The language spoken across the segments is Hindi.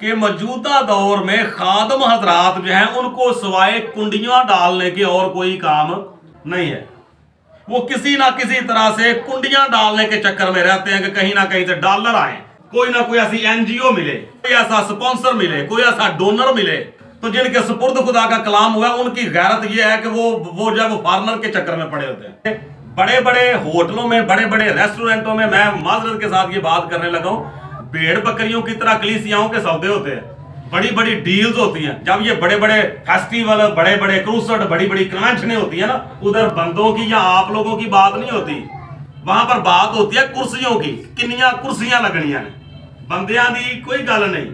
कि मौजूदा दौर में खादम हजरात जो हैं उनको सिवाय कुंडियां डालने के और कोई काम नहीं है। वो किसी ना किसी तरह से कुंडियां डालने के चक्कर में रहते हैं कि कहीं ना कहीं से डॉलर आए, कोई ना कोई ऐसी एनजीओ मिले, कोई ऐसा स्पॉन्सर मिले, कोई ऐसा डोनर मिले। तो जिनके सुपुर्द खुदा का कलाम हुआ उनकी गैरत यह है कि वो जब फॉरनर के चक्कर में पड़े होते हैं। बड़े बड़े होटलों में, बड़े बड़े रेस्टोरेंटों में, मैं माजरत के साथ ये बात करने लगा हूं, भेड़ बकरियों की तरह कलीसियाओं के सौदे होते हैं, बड़ी बड़ी डील्स होती हैं। जब ये बड़े बड़े फेस्टिवल, बड़े बड़े क्रूसेड, बड़ी बड़ी कन्वेंशनें होती है ना, उधर बंदों की या आप लोगों की बात नहीं होती, वहां पर बात होती है कुर्सियों की। कितनियां कुर्सियां लगनियां ने, बंदियां दी कोई गल नहीं,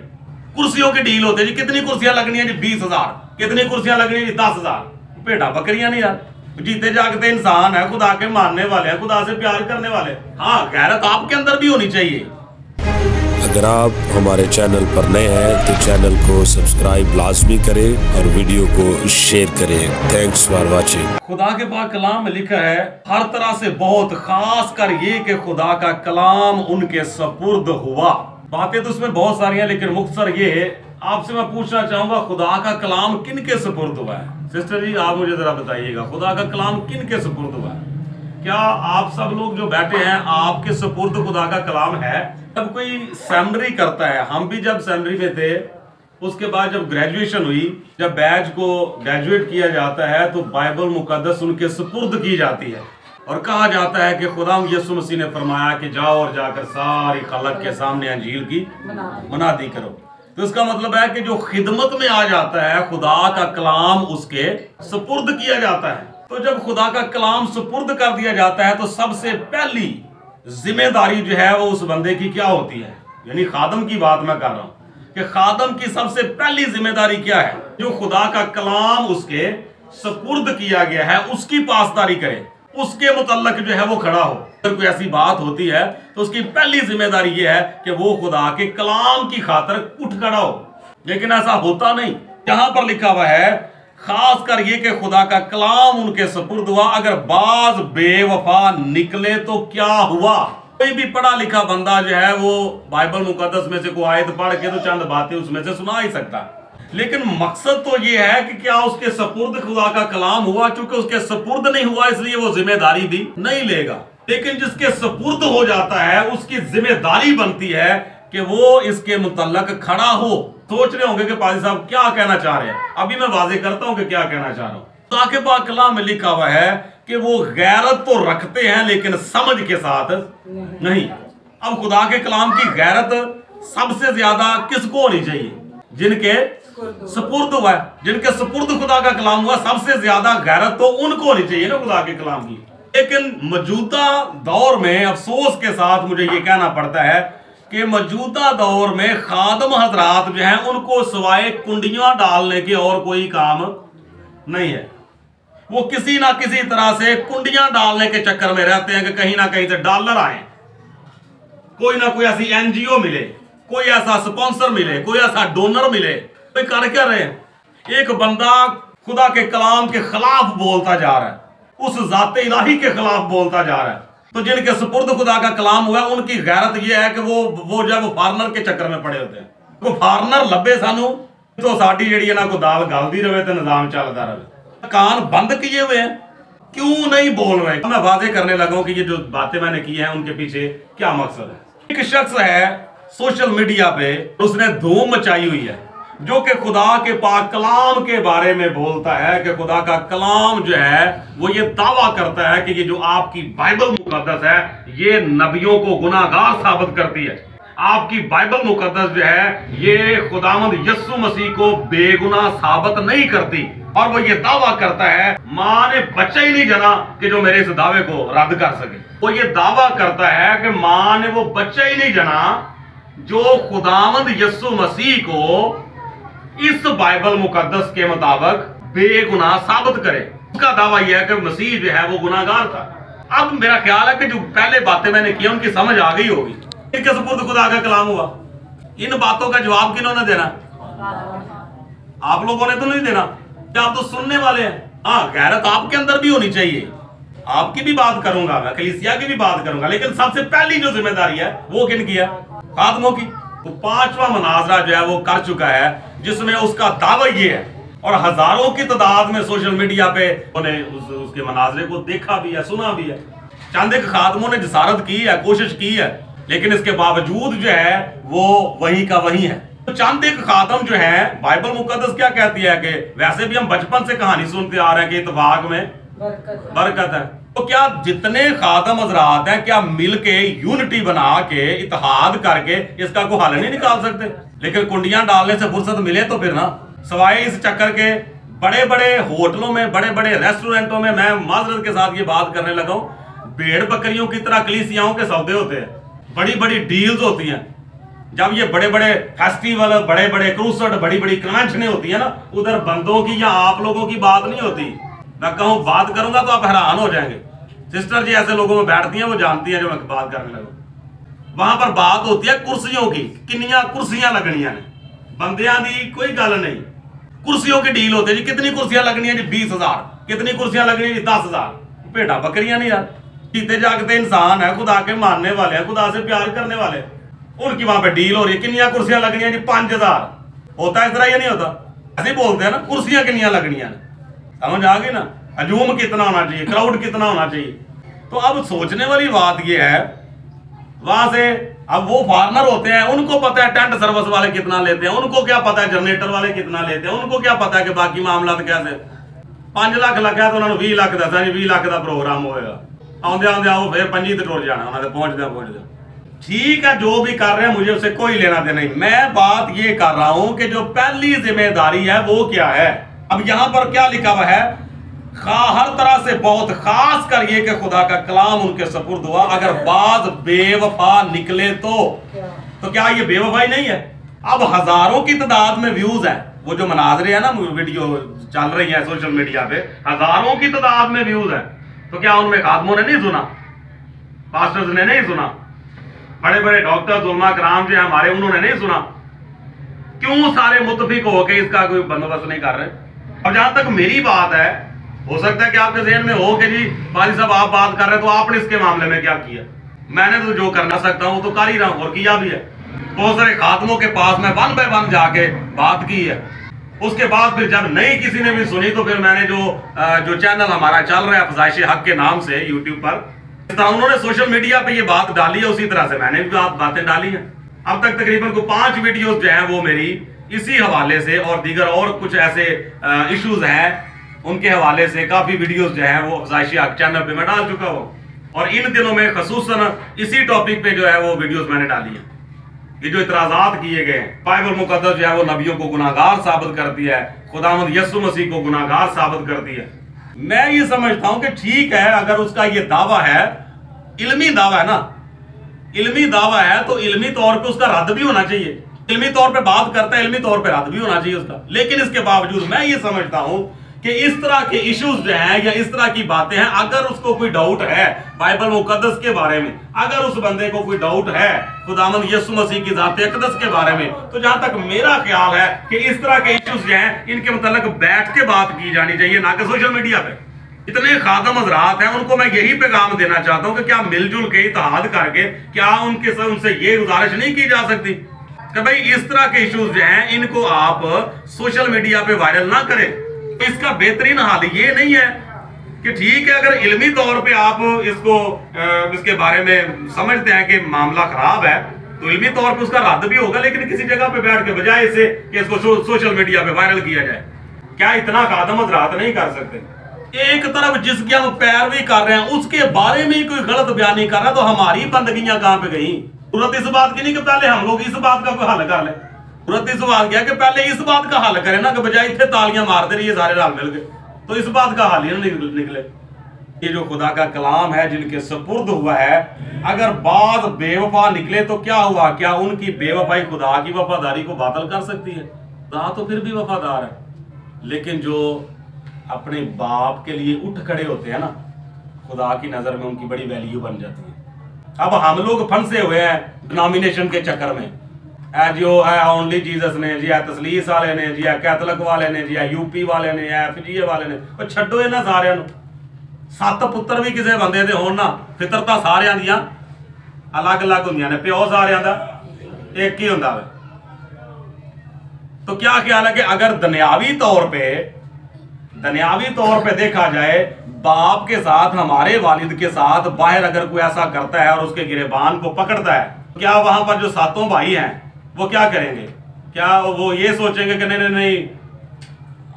कुर्सियों की डील होती है जी। कितनी कुर्सियां लगनी है जी? 20,000। कितनी कुर्सियां लगनी है जी? 10,000। भेड़ा बकरियां नहीं यार, जीते जागते इंसान है, खुदा के मानने वाले हैं, खुदा से प्यार करने वाले। हाँ, गैरत आपके अंदर भी होनी चाहिए। अगर आप हमारे चैनल पर नए हैं तो चैनल को सब्सक्राइब लाजमी करें और वीडियो को शेयर करें। Thanks for watching. खुदा के पाक कलाम में लिखा है हर तरह से बहुत खास कर ये कि खुदा का कलाम उनके सपुर्द हुआ। बातें तो उसमें बहुत सारी हैं, लेकिन मुख्तसर ये है, आपसे मैं पूछना चाहूंगा खुदा का कलाम किन के सपुर्द हुआ है? सिस्टर जी आप मुझे जरा बताइएगा, खुदा का कलाम किन के सपुर्द हुआ है? क्या आप सब लोग जो बैठे हैं आपके सपुर्द खुदा का कलाम है? जब कोई सेमिनरी करता है, हम भी जब सेमिनरी में थे, उसके बाद जब ग्रेजुएशन हुई, जब बैच को ग्रेजुएट किया जाता है तो बाइबल मुकद्दस उनके सपुर्द की जाती है और कहा जाता है कि खुदा यीशु मसीह ने फरमाया कि जाओ और जाकर सारी खलक के सामने अंजील की मुनादी करो। तो इसका मतलब है कि जो खिदमत में आ जाता है खुदा का कलाम उसके सपुर्द किया जाता है। तो जब खुदा का कलाम सुपुर्द कर दिया जाता है तो सबसे पहली जिम्मेदारी जो है वो उस बंदे की क्या होती है? यानी खादम की बात मैं कर रहा हूं कि खादम की सबसे पहली जिम्मेदारी क्या है? जो खुदा का कलाम उसके सुपुर्द किया गया है उसकी पासदारी करे, उसके मुतल्लक जो है वो खड़ा हो। अगर कोई ऐसी बात होती है तो उसकी पहली जिम्मेदारी ये है कि वो खुदा के कलाम की खातर उठ खड़ा हो। लेकिन ऐसा होता नहीं। यहां पर लिखा हुआ है खास कर ये कि खुदा का कलाम उनके सपुर्द हुआ। अगर बाज बेवफा निकले तो क्या हुआ? कोई भी पढ़ा लिखा बंदा जो है वो बाइबल मुकद्दस में से कोई आयत पढ़ के तो चंद बातें उसमें से सुना ही सकता, लेकिन मकसद तो ये है कि क्या उसके सपुर्द खुदा का कलाम हुआ? चूंकि उसके सपुर्द नहीं हुआ इसलिए वो जिम्मेदारी भी नहीं लेगा। लेकिन जिसके सपुर्द हो जाता है उसकी जिम्मेदारी बनती है कि वो इसके मुतल्लक खड़ा हो। सोच रहे होंगे कि पाजी साहब क्या कहना चाह रहे हैं, अभी मैं वाजे करता हूं कि क्या कहना चाह रहा हूं। खुदा के पाक कलाम में लिखा हुआ है कि वो गैरत तो रखते हैं लेकिन समझ के साथ नहीं। अब खुदा के कलाम की गैरत सबसे ज्यादा किसको होनी चाहिए? जिनके सपुर्द हुआ है, जिनके सपुर्द खुदा का कलाम हुआ, सबसे ज्यादा गैरत तो उनको होनी चाहिए ना खुदा के कलाम की। लेकिन मौजूदा दौर में अफसोस के साथ मुझे ये कहना पड़ता है कि मौजूदा दौर में खादम हजरात जो हैं उनको सिवाय कुंडियां डालने के और कोई काम नहीं है। वो किसी ना किसी तरह से कुंडियां डालने के चक्कर में रहते हैं कि कहीं ना कहीं से डॉलर आए, कोई ना कोई ऐसी एनजीओ मिले, कोई ऐसा स्पॉन्सर मिले, कोई ऐसा डोनर मिले। कोई कर क्या रहे हैं? एक बंदा खुदा के कलाम के खिलाफ बोलता जा रहा है, उस जाते इलाही के खिलाफ बोलता जा रहा है। तो जिनके सुपुर्द खुदा का कलाम हुआ उनकी गैरत यह है कि वो जब फॉरनर के चक्कर में पड़े होते हैं, को फॉरनर लभे सानू तो साडी जेड़ी ना को दाल गलदी रहे तो निजाम चलता रहे। कान बंद किए हुए हैं, क्यों नहीं बोल रहे? मैं वाजे करने लगा कि ये जो बातें मैंने की हैं उनके पीछे क्या मकसद है। एक शख्स है सोशल मीडिया पे, उसने धूम मचाई हुई है जो कि खुदा के पाक कलाम के बारे में बोलता है कि खुदा का कलाम जो है वो ये दावा करता है कि ये जो आपकी बाइबल मुकद्दस है ये नबियों को गुनाहगार साबित करती है। आपकी बाइबल मुकद्दस जो है ये खुदावंद यीशु मसीह को बेगुनाह साबित नहीं करती। और वो ये दावा करता है मां ने बच्चा ही नहीं जना कि जो मेरे इस दावे को रद्द कर सके। वो ये दावा करता है कि मां ने वो बच्चा ही नहीं जना जो खुदावंद यीशु मसीह को इस बाइबल मुकद्दस के मुताबिक बेगुनाह साबित करे। उसका दावा यह है कि मसीह जो है वो गुनाहगार था। अब मेरा ख्याल है कि जो पहले बातें मैंने की उनकी समझ आ गई होगी। इनके सुपुर्द खुदा का कलाम हुआ, इन बातों का जवाब किन्होंने देना? आप लोगों ने तो नहीं देना, क्या आप तो सुनने वाले हैं। हाँ, गैरत आपके अंदर भी होनी चाहिए। आपकी भी बात करूंगा मैं, कलीसिया की भी बात करूंगा, लेकिन सबसे पहली जो जिम्मेदारी है वो किन की है? खादमों की। तो 5वां मुनाजरा जो है वो कर चुका है, जिसमें उसका दावा ये है और हजारों की तादाद में सोशल मीडिया पे उन्हें उसके मुनाजरे को देखा भी है, सुना भी है। चंद एक खादमों ने जिसारत की है, कोशिश की है, लेकिन इसके बावजूद जो है वो वही का वही है। तो चंद एक खादम जो है, बाइबल मुकद्दस क्या कहती है कि वैसे भी हम बचपन से कहानी सुनते आ रहे हैं कि इत्तेफाक में बरकत है। तो क्या जितने खादम हजरात हैं, क्या मिलके यूनिटी बना के इत्तेहाद करके इसका कोई हल नहीं निकाल सकते? लेकिन कुंडियां डालने से फुर्सत मिले तो फिर ना, सवाए इस चक्कर के बड़े बड़े होटलों में, बड़े बड़े रेस्टोरेंटों में, मैं माजरत के साथ ये बात करने लगा हूं, भेड़ बकरियों की तरह कलीसियाओं के सौदे होते हैं, बड़ी बड़ी डील्स होती हैं। जब ये बड़े बड़े फेस्टिवल, बड़े बड़े क्रूसड, बड़ी बड़ी कन्वेंशनें होती है ना, उधर बंदों की या आप लोगों की बात नहीं होती। मैं कहूं बात करूंगा तो आप हैरान हो जाएंगे। सिस्टर जी ऐसे लोगों में बैठती हैं, वो जानती हैं जो मैं बात करने लगा। वहां पर बात होती है कुर्सियों की, कितनियां कुर्सियां लगनियां ने, बंदियां दी कोई गल नहीं। कुर्सियों की डील होती है जी, कितनी कुर्सियां लगनी है जी? 20,000। कितनी कुर्सियां लगनी है जी? 10,000। भेड़ा बकरियां नहीं यार, जीते जागते इंसान है, खुदा के मानने वाले हैं, खुदा से प्यार करने वाले, उनकी वहां पे डील हो रही है। कितनियां कुर्सियां लगनी है जी? 5,000। होता है इस तरह या नहीं होता? ऐसे बोलते हैं ना, कुर्सियां कितनियां लगनियां ने, समझ आ गई ना? हजूम कितना होना चाहिए, क्राउड कितना होना चाहिए। तो अब सोचने वाली बात यह है, वहां से अब वो फार्मर होते हैं, उनको पता है टेंट सर्विस वाले कितना लेते हैं, उनको क्या पता है जनरेटर वाले कितना लेते हैं, उनको क्या पता है कि बाकी मामला कैसे। 5 लाख लगा तो उन्होंने 20 लाख दसा जी, 20 लाख का प्रोग्राम होएगा, आंदे आंदे आओ फिर 25 ते टुर जाना, उन्होंने पहुंचदे। ठीक है, जो भी कर रहे हैं मुझे उससे कोई लेना देना नहीं। मैं बात ये कर रहा हूं कि जो पहली जिम्मेदारी है वो क्या है। अब यहां पर क्या लिखा हुआ है, हर तरह से बहुत खास कर ये कि खुदा का कलाम उनके सपुर्द हुआ, अगर बाज बेवफा निकले तो क्या ये बेवफाई नहीं है? अब हजारों की तादाद में व्यूज है, वो जो मनाजरे है ना, वीडियो चल रही है सोशल मीडिया पे, हजारों की तादाद में व्यूज है। तो क्या उनमें खादमों ने नहीं सुना, पास्टर्स ने नहीं सुना, बड़े बड़े डॉक्टर उलमा कराम जो हमारे, उन्होंने नहीं सुना? क्यों सारे मुतफिक होकर इसका कोई बंदोबस्त नहीं कर रहे? अब जहां तक मेरी बात है, हो सकता है कि आपके ज़हन में हो कि जी वाली साहब आप बात कर रहे हैं तो आपने इसके मामले में क्या किया। मैंने तो जो करना सकता हूं तो कर ही रहा हूं, और किया भी है। बहुत सारे खातमों के पास मैं 1 बाय 1 जाके बात की है। उसके बाद फिर जब नहीं किसी ने भी सुनी, तो फिर मैंने जो चैनल हमारा चल रहा है अफजाइश हक के नाम से यूट्यूब पर, उन्होंने सोशल मीडिया पे ये बात डाली है, उसी तरह से मैंने भी बातें डाली हैं। अब तक तकरीबन को 5 वीडियोस जो हैं वो मेरी इसी हवाले से, और दीगर और कुछ ऐसे इश्यूज हैं उनके हवाले से काफी वीडियोस जो हैं वो अफजाइश हक चैनल पे मैं डाल चुका हूँ। और इन दिनों में खसूसन इसी टॉपिक पे जो है वो वीडियोस मैंने डाली है। ये जो इतराजात किए गए हैं, बाइबल मुकद्दस जो है वो नबियों को गुनाहगार साबित करती है, खुदावंद यीशु मसीह को गुनाहगार साबित करती है। मैं ये समझता हूं कि ठीक है, अगर उसका ये दावा है, इल्मी दावा है ना, इल्मी दावा है तो इल्मी तौर पे उसका रद्द भी होना चाहिए। इल्मी तौर पे बात करता है, इल्मी तौर पे रद्द भी होना चाहिए उसका। लेकिन इसके बावजूद मैं ये समझता हूं कि इस तरह के इश्यूज जो हैं या इस तरह की बातें हैं, अगर उसको कोई डाउट है बाइबल मुकद्दस के बारे में, अगर उस बंदे को कोई डाउट है खुदावंद यीशु मसीह की ज़ात अक़दस के बारे में, तो जहां तक मेरा ख्याल है कि इस तरह के इश्यूज जो हैं इनके मतलब बैठ के बात की जानी चाहिए, ना कि सोशल मीडिया पे। इतने खादम हजरात हैं, उनको मैं यही पैगाम देना चाहता हूं कि क्या मिलजुल के इत्तेहाद करके क्या उनसे ये गुजारिश नहीं की जा सकती कि भाई इस तरह के इश्यूज जो हैं इनको आप सोशल मीडिया पे वायरल ना करें। तो इसका बेहतरीन हाल ये नहीं है कि ठीक है, अगर इल्मी तौर पे आप इसके बारे में समझते हैं कि मामला खराब है तो इल्मी तौर पे उसका रद्द भी होगा, लेकिन किसी जगह पे बैठ के बजाय इसे कि इसको सोशल मीडिया पे वायरल किया जाए। क्या इतना खादम हजरात नहीं कर सकते? एक तरफ जिसकी हम पैरवी कर रहे हैं उसके बारे में कोई गलत बयानी कर रहा है, तो हमारी बंदगियां कहां पे गई? जरूरत इस बात की नहीं कि पहले हम लोग इस बात का कोई हल कर ले। जरूरत इस बात की है कि पहले इस बात का हल करें ना, कि बजाय इतने तालियां मारते रहिए सारे रल मिल गए, तो इस बात का हल ही ना निकले। ये जो खुदा का कलाम है जिनके सपुर्द हुआ है, अगर बाज बेवफा निकले तो क्या हुआ? क्या उनकी बेवफाई खुदा की वफादारी को बातिल कर सकती है? खुदा तो फिर भी वफादार है, लेकिन जो अपने बाप के लिए उठ खड़े होते हैं ना, खुदा की नजर में उनकी बड़ी वैल्यू बन जाती है। अब हम लोग फंसे हुए हैं डिनोमिनेशन के चक्कर में, जो है ओनली जीसस ने जी, तसलीस वाले ने जी, कैथलिक वाले ने जी, यूपी वाले ने, FGA वाले ने। और छड्डो इन्हां सारियां नूं। 7 पुत्तर भी किसी बंदे दे होण ना, फितरतां सारियां दियां अलग अलग हुंदियां ने, प्यो सारियां दा एक ही होता है। तो क्या ख्याल है कि अगर दुनियावी तौर पे देखा जाए, बाप के साथ, हमारे वालिद के साथ बाहर अगर कोई ऐसा करता है और उसके गिरेबान को पकड़ता है, क्या वहां पर जो 7 भाई हैं वो क्या करेंगे? क्या वो ये सोचेंगे कि नहीं नहीं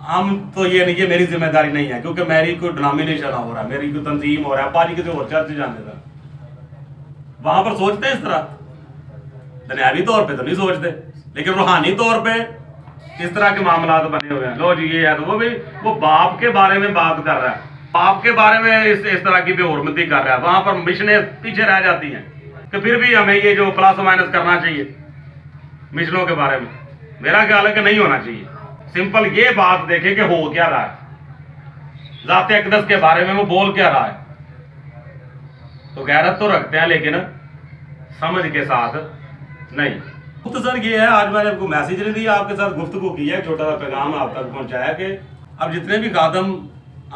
हम तो ये नहीं, ये मेरी जिम्मेदारी नहीं है क्योंकि मेरी कोई डिनोमिनेशन हो रहा है, मेरी कोई तंजीम हो रहा है, पाजी किसी और चर्च जाने का? वहां पर सोचते हैं इस तरह? दुनियावी तौर पे तो नहीं सोचते, लेकिन रूहानी तौर पे इस तरह के मामला बने हुए हैं। लो जी ये है, तो वो बाप के बारे में बात कर रहा है, बाप के बारे में इस तरह की बेहुरमती कर रहा है। वहां पर मिशनें पीछे रह जाती हैं कि फिर भी हमें ये जो प्लस माइनस करना चाहिए मिशनों के बारे में, मेरा ख्याल है कि नहीं होना चाहिए। सिंपल ये बात देखें कि हो क्या रहा है, ज़ात अक़दस के बारे में वो बोल क्या रहा है। तो गैरत तो रखते हैं लेकिन समझ के साथ नहीं। तो सर ये है, आज मैंने आपको मैसेज नहीं दिया, आपके साथ गुफ्तगू की है, छोटा सा पैगाम आप तक पहुंचाया कि अब जितने भी खादम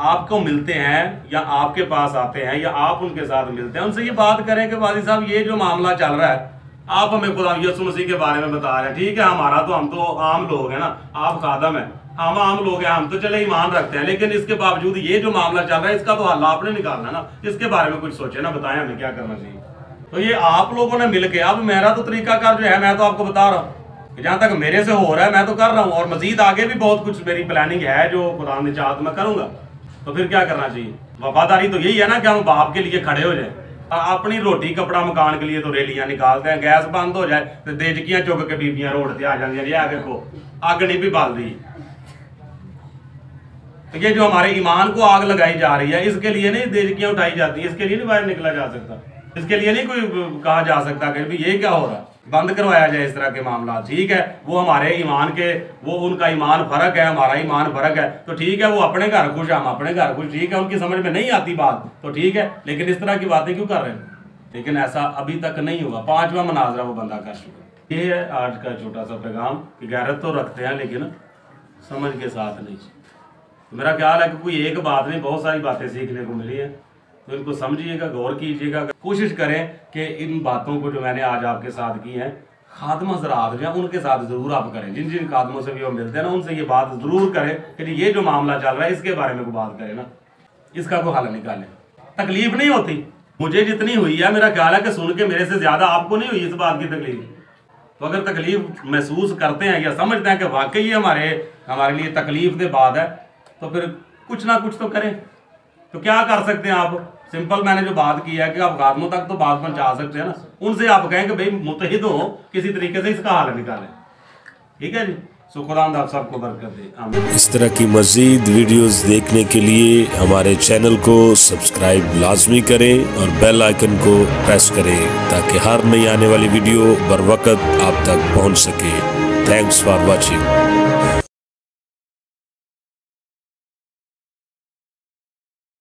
आपको मिलते हैं या आपके पास आते हैं या आप उनके साथ मिलते हैं, उनसे ये बात करें कि वाली साहब ये जो मामला चल रहा है, आप हमें खुदा यीशु मसीह के बारे में बता रहे हैं, ठीक है हमारा तो, हम तो आम लोग हैं ना, आप खादम हैं, हम आम लोग हैं, हम तो चले ईमान रखते हैं, लेकिन इसके बावजूद ये जो मामला चल रहा है इसका तो हल आपने निकालना ना, इसके बारे में कुछ सोचे ना, बताएं हमें क्या करना चाहिए। तो ये आप लोगों ने मिलके, अब मेरा तो तरीकाकार जो है मैं तो आपको बता रहा हूँ कि जहाँ तक मेरे से हो रहा है मैं तो कर रहा हूँ, और मजीद आगे भी बहुत कुछ मेरी प्लानिंग है जो खुदा ने चाहा तो मैं करूँगा। तो फिर क्या करना चाहिए? वफादारी तो यही है ना कि हम बाप के लिए खड़े हो जाए। अपनी रोटी कपड़ा मकान के लिए तो रैलियां निकालते हैं, गैस बंद हो जाए तो देजकियां चुक के बीबियां रोड से आ जाती हैं, देखो आग नहीं भी बाल दी। तो ये जो हमारे ईमान को आग लगाई जा रही है, इसके लिए नहीं देजकियां उठाई जाती है, इसके लिए नहीं बाहर निकला जा सकता, इसके लिए नहीं कोई कहा जा सकता कि भी ये क्या हो रहा है, बंद करवाया जाए इस तरह के मामला। ठीक है, वो हमारे ईमान के, वो उनका ईमान फर्क है, हमारा ईमान फर्क है, तो ठीक है वो अपने घर खुश, हम अपने घर खुश, ठीक है उनकी समझ में नहीं आती बात तो ठीक है, लेकिन इस तरह की बातें क्यों कर रहे हैं? लेकिन ऐसा अभी तक नहीं हुआ, 5वां मुनाजरा वो बंदा कर चुका। ये है आज का छोटा सा पैगाम कि गैरत तो रखते हैं लेकिन समझ के साथ नहीं। तो मेरा ख्याल है कि कोई एक बात नहीं, बहुत सारी बातें सीखने को मिली है, तो इनको समझिएगा, गौर कीजिएगा, कोशिश करें कि इन बातों को जो मैंने आज आपके साथ की हैं, खादम हज़रात जो हैं उनके साथ ज़रूर आप करें, जिन जिन खादमों से भी वो मिलते हैं ना उनसे ये बात ज़रूर करें कि ये जो मामला चल रहा है इसके बारे में कोई बात करें ना, इसका कोई हल निकालें। तकलीफ नहीं होती, मुझे जितनी हुई है मेरा ख्याल है कि सुन के मेरे से ज़्यादा आपको नहीं हुई इस बात की तकलीफ। तो अगर तकलीफ महसूस करते हैं या समझते हैं कि वाकई ये हमारे लिए तकलीफ के बाद है, तो फिर कुछ ना कुछ तो करें। तो क्या कर सकते हैं आप? सिंपल मैंने जो बात की है कि आप खादमों तक तो बात पहुंचा सकते हैं ना, उनसे आप कहें कि भाई मुतहिद हो, किसी तरीके से इसका हल निकालें। ठीक है जी, सो खुदा आप सबको बरकत दे, आमीन। इस तरह की मज़ीद वीडियोस देखने के लिए हमारे चैनल को सब्सक्राइब लाजमी करें और बेल आइकन को प्रेस करें ताकि हर नई आने वाली वीडियो बर वक्त आप तक पहुंच सके। Thanks for watching.